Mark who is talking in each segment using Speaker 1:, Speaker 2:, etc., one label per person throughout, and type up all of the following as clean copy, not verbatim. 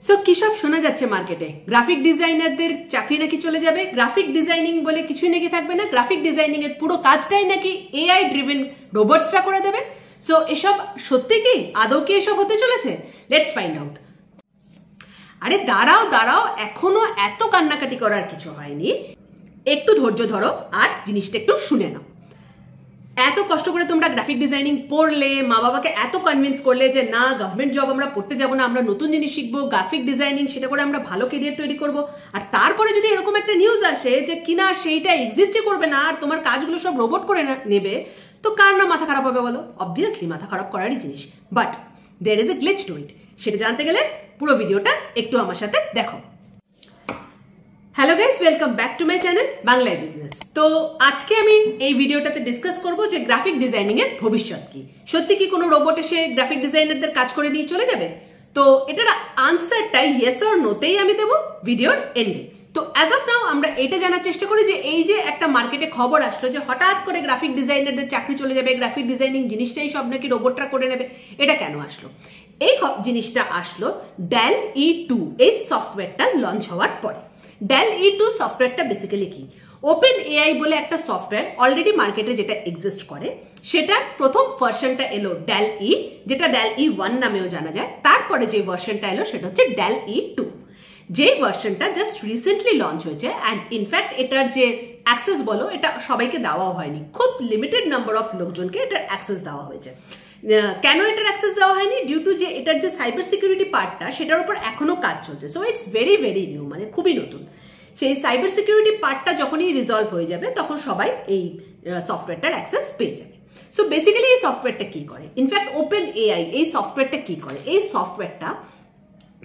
Speaker 1: So কি সব শোনা যাচ্ছে মার্কেটে? গ্রাফিক ডিজাইনারদের চাকরি নাকি চলে যাবে, গ্রাফিক ডিজাইনিং বলে কিছুই নাকি থাকবে না, গ্রাফিক ডিজাইনিং এর পুরো কাজটাই নাকি এআই ড্রিভেন রোবটসরা করে দেবে। সো এসব সত্যি কি, আদৌ কি এসব হতে চলেছে? Let's find out. আরে দাঁড়াও দাঁড়াও, এখনো এত কান্নাকাটি করার কিছু হয়নি, একটু ধৈর্য ধরো আর জিনিসটা একটু শুনে নাও। এত কষ্ট করে তোমরা গ্রাফিক ডিজাইনিং পড়লে, মা বাবাকে এত কনভিন্স করলে যে না গভর্নমেন্ট জব আমরা পড়তে যাবো না, আমরা নতুন জিনিস শিখবো, গ্রাফিক ডিজাইনিং সেটা করে আমরা ভালো কেরিয়ার তৈরি করব। আর তারপরে যদি এরকম একটা নিউজ আসে যে কিনা সেইটা এক্সিস্টই করবে না আর তোমার কাজগুলো সব রোবট করে নেবে, তো কার না মাথা খারাপ হবে বলো? অবভিয়াসলি মাথা খারাপ করারই জিনিস। But there is a glitch to it. সেটা জানতে গেলে পুরো ভিডিওটা একটু আমার সাথে দেখো। Hello guys, welcome back to my channel বাংলায় বিজনেস। তো আজকে আমি এই ভিডিওটাতে ডিসকাস করব যে গ্রাফিক ডিজাইনিং এর ভবিষ্যৎ কি। সত্যি কি কোনো রোবট এসে গ্রাফিক ডিজাইনারদের কাজ করে নিয়ে চলে যাবে? তো এটার আনসারটাই ইয়েস অর নোতেই আমি দেবো ভিডিওর এন্ডে। তো অ্যাজ অফ নাও আমরা এটা জানার চেষ্টা করি যে এই যে একটা মার্কেটে খবর আসলো যে হঠাৎ করে গ্রাফিক ডিজাইনারদের চাকরি চলে যাবে, গ্রাফিক ডিজাইনিং জিনিসটাই সব নাকি রোবটরা করে নেবে, এটা কেন আসলো? এই জিনিসটা আসলো ডেল E2 এই সফটওয়্যারটা লঞ্চ হওয়ার পরে। ডেল E2 সফটওয়্যারটা বেসিক্যালি কি? ওপেন এআই বলে একটা সফটওয়্যার অলরেডি মার্কেটে যেটা এক্সিস্ট করে, সেটার প্রথম ভার্সনটা এলো ডেল ই, যেটা ডেল E1 নামেও জানা যায়। তারপরে যে ভার্সনটা এলো সেটা হচ্ছে ডেল E2, যে ভার্সনটা জাস্ট রিসেন্টলি লঞ্চ হয়েছে। অ্যান্ড ইনফ্যাক্ট এটার যে অ্যাক্সেস বলো, এটা সবাইকে দেওয়াও হয়নি, খুব লিমিটেড নাম্বার অফ লোকজনকে এটার অ্যাক্সেস দেওয়া হয়েছে। কেন এটার অ্যাক্সেস দেওয়া হয়নি? ডিউ টু যে এটার যে সাইবার সিকিউরিটি পার্টটা, সেটার উপর এখনো কাজ চলছে। So it's very very new, মানে খুবই নতুন। সেই সাইবার সিকিউরিটি পার্টটা যখনই রিজলভ হয়ে যাবে তখন সবাই এই সফটওয়্যারটার অ্যাক্সেস পেয়ে যাবে। সো বেসিক্যালি এই সফটওয়্যারটা কি করে, ইনফ্যাক্ট ওপেন এআই এই সফটওয়্যারটা কি করে? এই সফটওয়্যারটা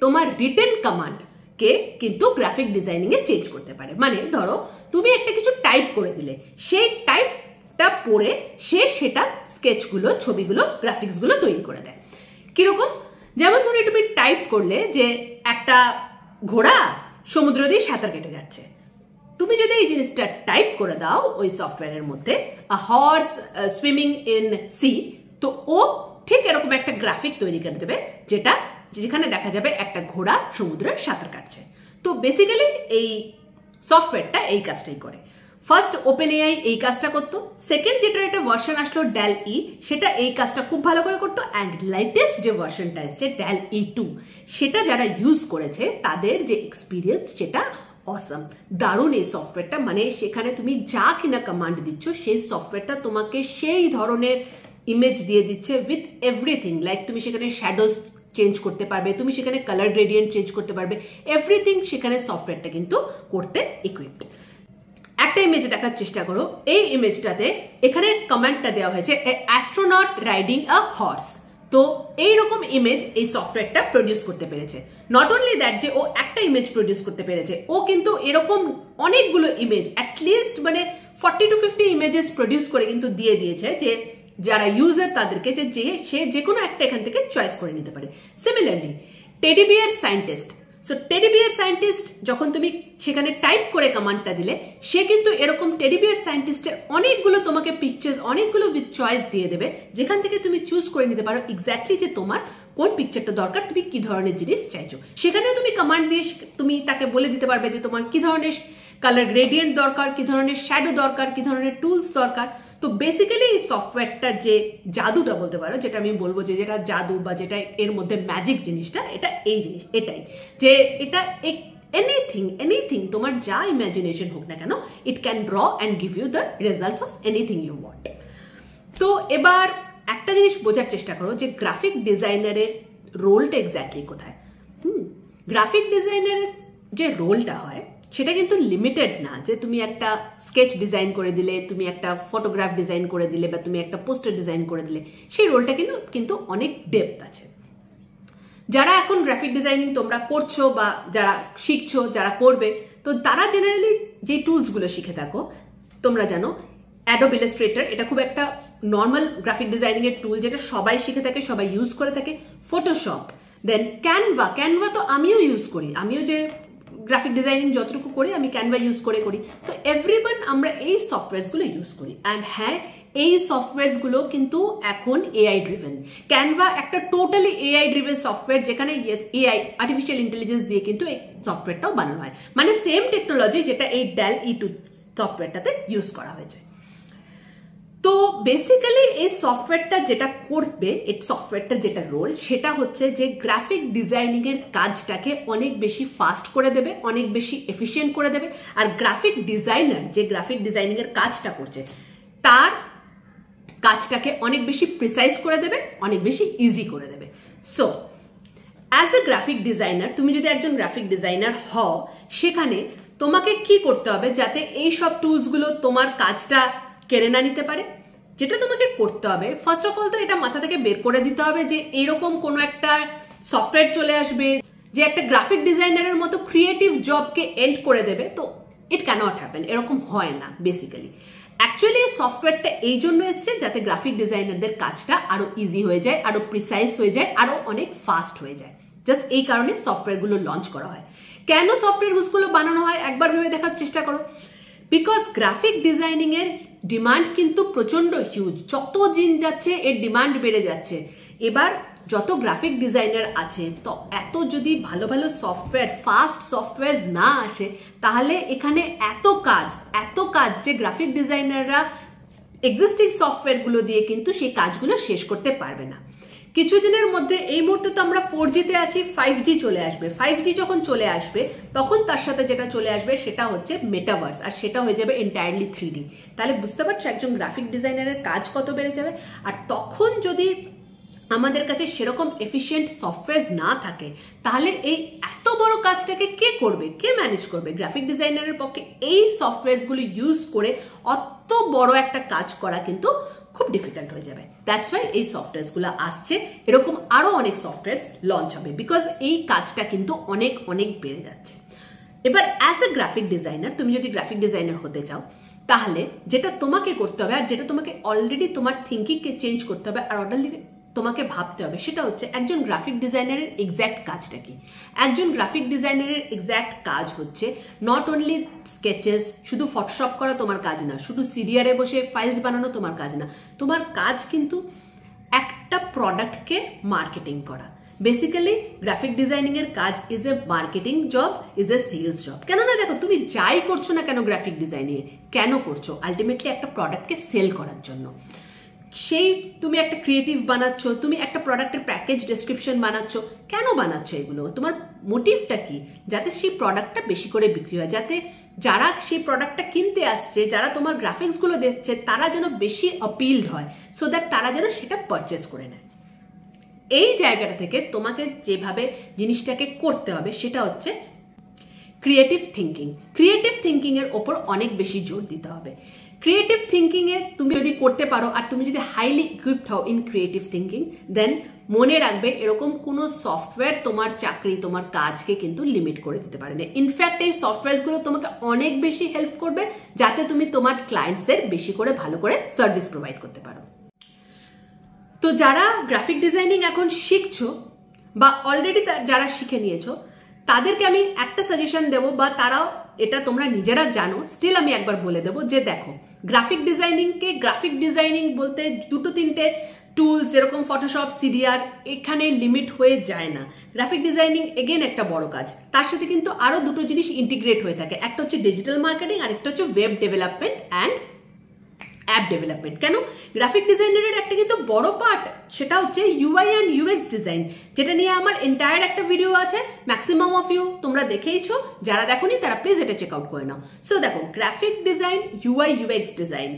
Speaker 1: তোমার রিটেন কমান্ডকে কিন্তু গ্রাফিক ডিজাইনিং এ চেঞ্জ করতে পারে। মানে ধরো তুমি একটা কিছু টাইপ করে দিলে, সেই টাইপটা পড়ে সে সেটা স্কেচগুলো, ছবিগুলো, গ্রাফিক্সগুলো তৈরি করে দেয়। কিরকম? যেমন ধরো তুমি টাইপ করলে যে একটা ঘোড়া সমুদ্র দিয়ে সাঁতার কেটে যাচ্ছে, তুমি যদি এই জিনিসটা টাইপ করে দাও ওই সফটওয়্যারের মধ্যে, a horse swimming in sea, তো ও ঠিক এরকম একটা গ্রাফিক তৈরি করে দেবে যেখানে দেখা যাবে একটা ঘোড়া সমুদ্রে সাঁতার কাটছে। তো বেসিক্যালি এই সফটওয়্যারটা এই কাজটাই করে। ফার্স্ট ওপেন এআই এই কাজটা করতো, সেকেন্ড যেটা একটা ভার্সন আসলো ডেল ই, সেটা এই কাজটা খুব ভালো করে করতো। অ্যান্ড লেটেস্ট যে ভার্সনটা এসছে ডেল E2, সেটা যারা ইউজ করেছে তাদের যে এক্সপিরিয়েন্স সেটা অসম, দারুণ এই সফটওয়্যারটা। মানে সেখানে তুমি যা কিনা কমান্ড দিচ্ছ সেই সফটওয়্যারটা তোমাকে সেই ধরনের ইমেজ দিয়ে দিচ্ছে উইথ এভরিথিং। লাইক তুমি সেখানে শ্যাডোজ চেঞ্জ করতে পারবে, তুমি সেখানে কালার গ্রেডিয়েন্ট চেঞ্জ করতে পারবে, এভরিথিং সেখানে সফটওয়্যারটা কিন্তু করতে ইকুইপড। একটা ইমেজ দেখার চেষ্টা করো, এই ইমেজটাতে এখানে কমেন্টটা দেওয়া হয়েছে অ্যাস্ট্রোনট রাইডিং আ হর্স। তো এইরকম ইমেজ এই সফটওয়্যারটা প্রডিউস করতে পেরেছে। নট অনলি দ্যাট যে ও একটা ইমেজ প্রডিউস করতে পেরেছে, ও কিন্তু এরকম অনেকগুলো ইমেজ, অ্যাটলিস্ট মানে 40 to 50 ইমেজেস প্রডিউস করে কিন্তু দিয়ে দিয়েছে যে যারা ইউজার তাদেরকে যে সে যে কোনো একটা এখান থেকে চয়েস করে নিতে পারে। Similarly teddy bear scientist, so teddy bear scientist যখন তুমি সেখানে টাইপ করে কমান্ডটা দিলে, সে কিন্তু এরকম টেডি বিয়ার সায়েন্টিস্টের অনেকগুলো তোমাকে পিকচার্স, অনেকগুলো উইথ চয়েস দিয়ে দেবে, যেখান থেকে তুমি চুজ করে নিতে পারো এক্স্যাক্টলি যে তোমার কোন পিকচারটা দরকার, তুমি কি ধরনের জিনিস চাইছো। সেখানেও তুমি কমান্ড দিয়ে তুমি তাকে বলে দিতে পারবে যে তোমার কি ধরনের কালার গ্রেডিয়েন্ট দরকার, কি ধরনের শ্যাডো দরকার, কি ধরনের টুলস দরকার। তো বেসিক্যালি এই সফটওয়্যারটার যে জাদুটা বলতে পারো, যেটা আমি বলবো যে যেটা জাদু বা যেটা এর মধ্যে ম্যাজিক জিনিসটা, এটা এই জিনিস, এটাই যে এটা এনিথিং তোমার যা ইমাজিনেশন হোক না কেন, it can draw and give you the results of anything you want. তো এবার একটা জিনিস বোঝার চেষ্টা করো যে গ্রাফিক ডিজাইনারের রোলটা এক্স্যাক্টলি কোথায়। গ্রাফিক ডিজাইনারের যে রোলটা হয় সেটা কিন্তু লিমিটেড না যে তুমি একটা স্কেচ ডিজাইন করে দিলে, তুমি একটা ফটোগ্রাফ ডিজাইন করে দিলে, বা তুমি একটা পোস্টার ডিজাইন করে দিলে। সেই রোলটা কিন্তু অনেক ডেপথ আছে। যারা এখন গ্রাফিক ডিজাইনিং তোমরা করছো বা যারা শিখছো, যারা করবে, তো তারা জেনারেলি যে টুলসগুলো শিখে থাকো, তোমরা জানো অ্যাডোব ইলাস্ট্রেটর, এটা খুব একটা নর্মাল গ্রাফিক ডিজাইনিং এর টুল যেটা সবাই শিখে থাকে, সবাই ইউজ করে থাকে। ফটোশপ, দেন ক্যানভা তো আমিও ইউজ করি, আমিও যে গ্রাফিক ডিজাইনিং যতটুকু করি আমি ক্যানভা ইউজ করি। তো এভরিওয়ান আমরা এই সফটওয়্যারসগুলো ইউজ করি। অ্যান্ড হ্যাঁ, এই সফটওয়্যার গুলো কিন্তু এখন এআই ড্রিভেন। ক্যানভা একটা টোটালি এআই ড্রিভেন সফটওয়্যার, যেখানে এআই আর্টিফিশিয়াল ইন্টেলিজেন্স দিয়ে কিন্তু এই সফটওয়্যারটাও বানানো হয়, মানে সেম টেকনোলজি যেটা এই ডেল E2 সফটওয়্যারটাতে ইউজ করা হয়েছে। তো বেসিক্যালি এই সফটওয়্যারটা যেটা করবে, এই সফটওয়্যারটা যেটা রোল, সেটা হচ্ছে যে গ্রাফিক ডিজাইনিং এর কাজটাকে অনেক বেশি ফাস্ট করে দেবে, অনেক বেশি এফিশিয়েন্ট করে দেবে। আর গ্রাফিক ডিজাইনার যে গ্রাফিক ডিজাইনিং এর কাজটা করছে তার কাজটাকে অনেক বেশি প্রিসাইজ করে দেবে, অনেক বেশি ইজি করে দেবে। So as a graphic designer, তুমি যদি একজন গ্রাফিক ডিজাইনার হও, সেখানে তোমাকে কি করতে হবে যাতে এই সব টুলসগুলো তোমার কাজটা কেড়ে না নিতে পারে? যেটা তোমাকে করতে হবে, ফার্স্ট অফ অল তো এটা মাথা থেকে বের করে দিতে হবে যে এরকম কোনো একটা সফটওয়্যার চলে আসবে যে একটা গ্রাফিক ডিজাইনারের মতো ক্রিয়েটিভ জবকে এন্ড করে দেবে। তো ইট ক্যানট হ্যাপেন, এরকম হয় না বেসিক্যালি। অ্যাকচুয়ালি এই সফটওয়্যারটা এই জন্য এসছে যাতে গ্রাফিক ডিজাইনারদের কাজটা আরো ইজি হয়ে যায়, আরো প্রিসাইজ হয়ে যায়, আরো অনেক ফাস্ট হয়ে যায়। জাস্ট এই কারণে সফটওয়্যারগুলো লঞ্চ করা হয়। কেন সফটওয়্যারগুলো বানানো হয় একবার ভেবে দেখার চেষ্টা করো। বিকজ গ্রাফিক ডিজাইনিং এর ডিমান্ড কিন্তু প্রচন্ড হিউজ, যত দিন যাচ্ছে এর ডিমান্ড বেড়ে যাচ্ছে। এবার যত গ্রাফিক ডিজাইনার আছে, তো এত যদি ভালো ভালো সফটওয়্যার, ফাস্ট সফটওয়্যার না আসে, তাহলে এখানে এত কাজ যে গ্রাফিক ডিজাইনাররা এক্সিস্টিং সফটওয়্যারগুলো দিয়ে কিন্তু সেই কাজগুলো শেষ করতে পারবে না। কিছুদিনের মধ্যে, এই মুহূর্তে তো আমরা 4G তে আছি, 5G চলে আসবে। 5G যখন চলে আসবে তখন তার সাথে যেটা চলে আসবে সেটা হচ্ছে মেটাভার্স, আর সেটা হয়ে যাবে এন্টায়ারলি 3D। তাহলে বুঝতে পারছো একজন গ্রাফিক ডিজাইনারের কাজ কত বেড়ে যাবে। আর তখন যদি আমাদের কাছে সেরকম এফিশিয়েন্ট সফটওয়্যার না থাকে, তাহলে এই এত বড় কাজটাকে কে করবে, কে ম্যানেজ করবে? গ্রাফিক ডিজাইনারের পক্ষে এই সফটওয়্যারগুলো ইউজ করে অত বড় একটা কাজ করা কিন্তু খুব ডিফিকাল্ট হয়ে যাবে। দ্যাটস ওয়াই এই সফটওয়্যারগুলো আসছে, এরকম আরো অনেক সফটওয়্যার লঞ্চ হবে, বিকজ এই কাজটা কিন্তু অনেক অনেক বেড়ে যাচ্ছে। এবার অ্যাজ এ গ্রাফিক ডিজাইনার, তুমি যদি গ্রাফিক ডিজাইনার হতে চাও, তাহলে যেটা তোমাকে করতে হবে, আর যেটা তোমাকে অলরেডি তোমার থিঙ্কিংকে চেঞ্জ করতে হবে, আর অলরেডি তোমাকে ভাবতে হবে, সেটা হচ্ছে একজন গ্রাফিক ডিজাইনারের এক্স্যাক্ট কাজটা কি। একজন গ্রাফিক ডিজাইনারের এক্স্যাক্ট কাজ হচ্ছে নট অনলি স্কেচেস, শুধু ফটোশপ করা তোমার কাজ না, শুধু সিডিআরে বসে ফাইলস বানানো তোমার কাজ না। তোমার কাজ কিন্তু একটা প্রোডাক্টকে মার্কেটিং করা। বেসিক্যালি গ্রাফিক ডিজাইনিং এর কাজ is a marketing job, is a sales job. কেননা দেখো, তুমি যাই করছো না কেন গ্রাফিক ডিজাইনিং এ, কেন করছো? আলটিমেটলি একটা প্রোডাক্টকে সেল করার জন্য। সেই তুমি একটা ক্রিয়েটিভ বানাচ্ছ, তুমি একটা প্রোডাক্টের প্যাকেজ ডেসক্রিপশন বানাচ্ছ, কেন বানাচ্ছ এগুলো? তোমার মোটিভটা কি? যাতে সেই প্রোডাক্টটা বেশি করে বিক্রি হয়, যাতে যারা সেই প্রোডাক্টটা কিনতে আসছে, যারা তোমার গ্রাফিক্সগুলো দেখছে, তারা যেন বেশি অপিলড হয়, সো দ্যাট তারা যেন সেটা পারচেস করে নেয়। এই জায়গাটা থেকে তোমাকে যেভাবে জিনিসটাকে করতে হবে সেটা হচ্ছে ক্রিয়েটিভ থিঙ্কিং। ক্রিয়েটিভ থিঙ্কিং এর ওপর অনেক বেশি জোর দিতে হবে। ক্রিয়েটিভ থিঙ্কিং এ তুমি যদি করতে পারো, আর তুমি যদি হাইলি ইকুইপড হও ইন ক্রিয়েটিভ থিঙ্কিং, দেন মনে রাখবে এরকম কোনো সফটওয়্যার তোমার চাকরি, তোমার কাজকে কিন্তু লিমিট করে দিতে পারে না। ইনফ্যাক্ট এই সফটওয়্যারগুলো তোমাকে অনেক বেশি হেল্প করবে, যাতে তুমি তোমার ক্লায়েন্টসদের বেশি করে ভালো করে সার্ভিস প্রোভাইড করতে পারো। তো যারা গ্রাফিক ডিজাইনিং এখন শিখছো, বা অলরেডি যারা শিখে নিয়েছো, তাদেরকে আমি একটা সাজেশন দেবো, বা তারাও এটা তোমরা নিজেরা জানো, স্টিল আমি একবার বলে দেবো যে দেখো, গ্রাফিক ডিজাইনিং বলতে দুটো তিনটে টুলস যেরকম ফটোশপ, সিডিআর, এখানে লিমিট হয়ে যায় না। গ্রাফিক ডিজাইনিং এগেন একটা বড় কাজ, তার সাথে কিন্তু আরো দুটো জিনিস ইন্টিগ্রেট হয়ে থাকে। একটা হচ্ছে ডিজিটাল মার্কেটিং, আর একটা হচ্ছে web development and app development. কেন? গ্রাফিক ডিজাইনারের একটা কিন্তু বড় পার্ট, সেটা হচ্ছে ইউআই অ্যান্ড ইউএক্স ডিজাইন, যেটা নিয়ে আমার এন্টায়ার একটা ভিডিও আছে, ম্যাক্সিমাম অফ ইউ তোমরা দেখেইছো, যারা দেখোনি তারা প্লিজ এটা চেক আউট করে নাও। সো দেখো, graphic design, UI UX design,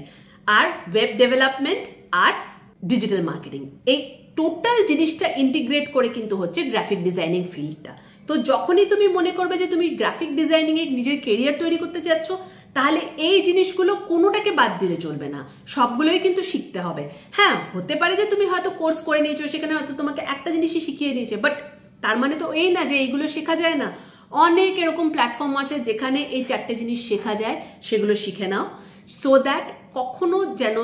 Speaker 1: আর ওয়েব ডেভেলপমেন্ট, আর ডিজিটাল মার্কেটিং, এই টোটাল জিনিসটা ইন্টিগ্রেট করে কিন্তু হচ্ছে গ্রাফিক ডিজাইনিং ফিল্ডটা। তো যখনই তুমি মনে করবে যে তুমি গ্রাফিক ডিজাইনিং এ নিজের কেরিয়ার তৈরি করতে যাচ্ছ, তাহলে এই জিনিসগুলো কোনোটাকে বাদ দিলে চলবে না, সবগুলোই কিন্তু শিখতে হবে। হ্যাঁ, হতে পারে যে তুমি হয়তো কোর্স করে নিয়েছো, সেখানে হয়তো তোমাকে একটা জিনিসই শিখিয়ে দিয়েছে, বাট তার মানে তো এই না যে এইগুলো শেখা যায় না। অনেক এরকম প্ল্যাটফর্ম আছে যেখানে এই চারটে জিনিস শেখা যায়, সেগুলো শিখে নাও, সো দ্যাট কখনো যেন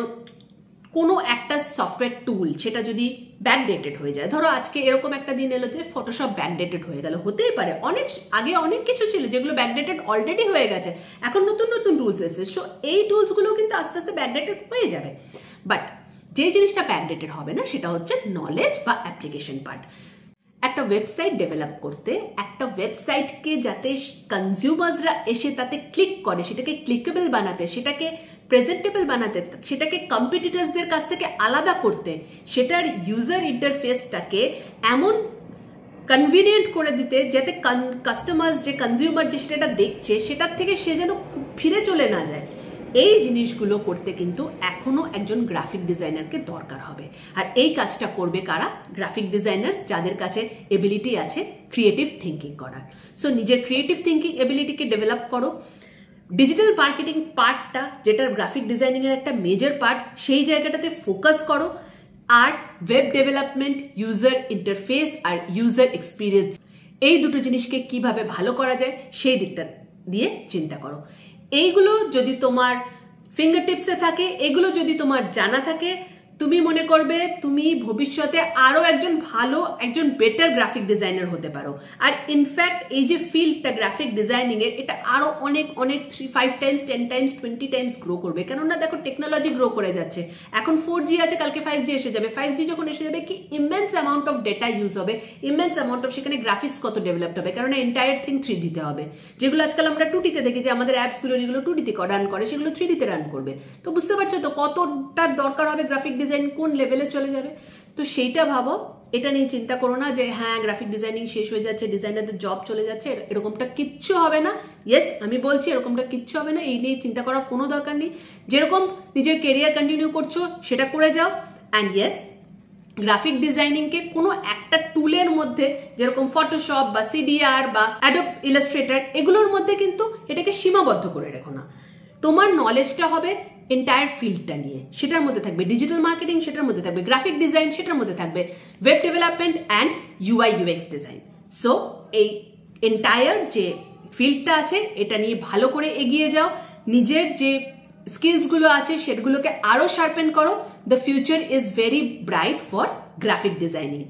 Speaker 1: কোনো একটা সফটওয়্যার টুল সেটা যদি ব্যাকডেটেড হয়ে যায়, ধরো আজকে এরকম একটা দিন এলো যে ফটোশপ ব্যাকডেটেড হয়ে গেল, হতেই পারে আগে অনেক কিছু ছিল যেগুলো ব্যাকডেটেড অলরেডি হয়ে গেছে, এখন নতুন নতুন টুলস এসেছে, সো এই টুলসগুলো কিন্তু আস্তে আস্তে ব্যাকডেটেড হয়ে যাবে। বাট যে জিনিসটা ব্যাকডেটেড হবে না সেটা হচ্ছে নলেজ বা অ্যাপ্লিকেশন পার্ট। একটা ওয়েবসাইট ডেভেলপ করতে, একটা ওয়েবসাইটকে যাতে কনজিউমার্সরা এসে তাতে ক্লিক করে, সেটাকে ক্লিকেবল বানাতে, সেটাকে প্রেজেন্টেবল বানাতে, সেটাকে কম্পিটিটরসদের কাছ থেকে আলাদা করতে, সেটার ইউজার ইন্টারফেসটাকে এমন কনভিনিয়েন্ট করে দিতে যাতে কাস্টমার্স যে কনজিউমার যে সেটা দেখছে সেটার থেকে সে যেন ফিরে চলে না যায়, এই জিনিসগুলো করতে কিন্তু এখনো একজন গ্রাফিক ডিজাইনারকে দরকার হবে। আর এই কাজটা করবে কারা? গ্রাফিক ডিজাইনার্স যাদের কাছে এবিলিটি আছে ক্রিয়েটিভ থিঙ্কিং করার। সো নিজের ক্রিয়েটিভ থিঙ্কিং এবিলিটিকে ডেভেলপ করো। ডিজিটাল মার্কেটিং পার্টটা, যেটা গ্রাফিক ডিজাইনিং এর একটা মেজর পার্ট, সেই জায়গাটাতে ফোকাস করো। আর ওয়েব ডেভেলপমেন্ট, ইউজার ইন্টারফেস আর ইউজার এক্সপিরিয়েন্স, এই দুটো জিনিসকে কিভাবে ভালো করা যায় সেই দিকটা দিয়ে চিন্তা করো। এইগুলো যদি তোমার ফিঙ্গারটিপসে থাকে, এগুলো যদি তোমার জানা থাকে, তুমি মনে করবে তুমি ভবিষ্যতে আরো একজন বেটার গ্রাফিক ডিজাইনার হতে পারো। আর ইনফ্যাক্ট এই যে ফিল্ডটা গ্রাফিক ডিজাইনিং এর, এটা আরো অনেক 5 টাইমস 10 টাইমস 20 টাইমস গ্রো করবে। কেননা দেখো টেকনোলজি গ্রো করে যাচ্ছে, এখন 4G আছে, কালকে 5G এসে যাবে। 5G যখন এসে যাবে কি immense amount of data use হবে, ইমেন্স অ্যামাউন্ট অফ সেখানে গ্রাফিক্স কত ডেভেলপড হবে, কারণ এন্টায়ার থিং 3D তে হবে। যেগুলো আজকাল আমরা 2D তে দেখি যে আমাদের অ্যাপসগুলো যেগুলো 2D তে রান করে সেগুলো 3D তে রান করবে। তো বুঝতে পারছো তো কতটা দরকার হবে গ্রাফিক ডিজাইন, কোন লেভেলে চলে যাবে। তো সেইটা ভাবো, এটা নিয়ে চিন্তা করো না যে হ্যাঁ গ্রাফিক ডিজাইনিং শেষ হয়ে যাচ্ছে, ডিজাইনারদের জব চলে যাচ্ছে, এরকমটা কিচ্ছু হবে না। ইয়েস, আমি বলছি এরকমটা কিচ্ছু হবে না, এই নিয়ে চিন্তা করার কোনো দরকার নেই। যেরকম নিজের কেরিয়ার কন্টিনিউ করছো সেটা করে যাও। অ্যান্ড ইয়েস, গ্রাফিক ডিজাইনিংকে কোনো একটা টুলের মধ্যে, যেরকম ফটোশপ বা সিডিআর বা অ্যাডোব ইলাস্ট্রেটর, এগুলোর মধ্যে কিন্তু এটাকে সীমাবদ্ধ করে রেখো না। তোমার নলেজটা হবে এন্টায়ার ফিল্ডটা নিয়ে, সেটার মধ্যে থাকবে ডিজিটাল মার্কেটিং, সেটার মধ্যে থাকবে গ্রাফিক ডিজাইন, সেটার মধ্যে থাকবে web development and UI UX design. So এই এন্টায়ার যে ফিল্ডটা আছে এটা নিয়ে ভালো করে এগিয়ে যাও, নিজের যে স্কিলসগুলো আছে সেগুলোকে আরো শার্পেন করো। The future is very bright for graphic designing.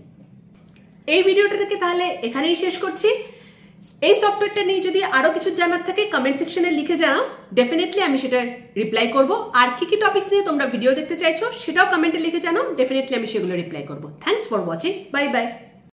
Speaker 1: এই ভিডিওটাকে তাহলে এখানেই শেষ করছি। এই সফটওয়্যারটা নিয়ে যদি আরো কিছু জানার থাকে কমেন্ট সেকশনে লিখে জানাও, ডেফিনেটলি আমি সেটার রিপ্লাই করব। আর কি কি টপিকস নিয়ে তোমরা ভিডিও দেখতে চাইছো সেটাও কমেন্টে লিখে জানাও, ডেফিনেটলি আমি সেগুলো রিপ্লাই করব। Thanks for watching, bye bye.